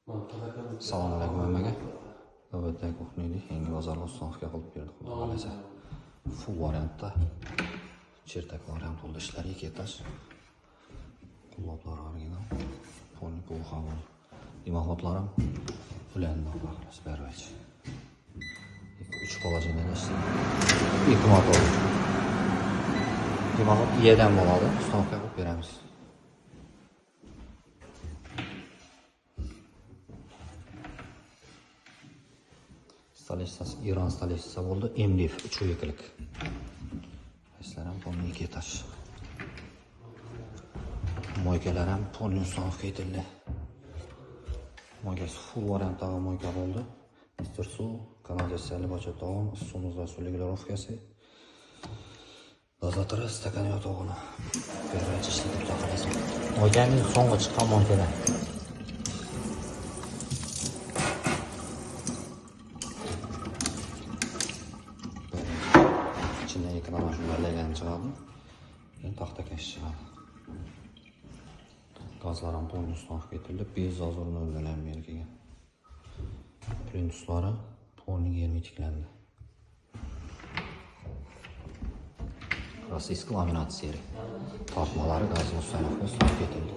Assalomu alaykum hammaga. Navbatdagi kuxnyani yangi bozorga ustonovga qilib berdik. Xudo xolasa. Full variantda chertak variant bo'ldi ishlariga ketash. Qulloblar original. Poni pul hamon. Dimoqotlar ham ulanadi xolos bervach. 3 poложениyaga ishlaydi. 2 motor. Dimoqot yerdan bo'ladi. Ustonovga qilib beramiz. Stolitsasi Iran stolitsasi bo'ldi. MDF 3.2lik. Eslar ham ponni ketash. Moykalar ham ponni ustonovga yetildi. Moykasi full variantdagi moyka bo'ldi. Mr. Su, kanalizatsiyali bachato'g'on, suvimiz va suv regulirovkasi. Dozatri, stakan yotog'ini. Berrachi ishlatib taqilasiz. Moykaning so'nggi chiqqan moykalar. İçinden yıkılan şunlarla çıkardı. Yani tahta keş çıkardı. Gazlar ampulun üstüne getirildi. Biz azorunu öldüren belgeye. Printusları torning yerine tiklendi. Burası isk laminat seri. Tartmaları gazın üstüne getirildi.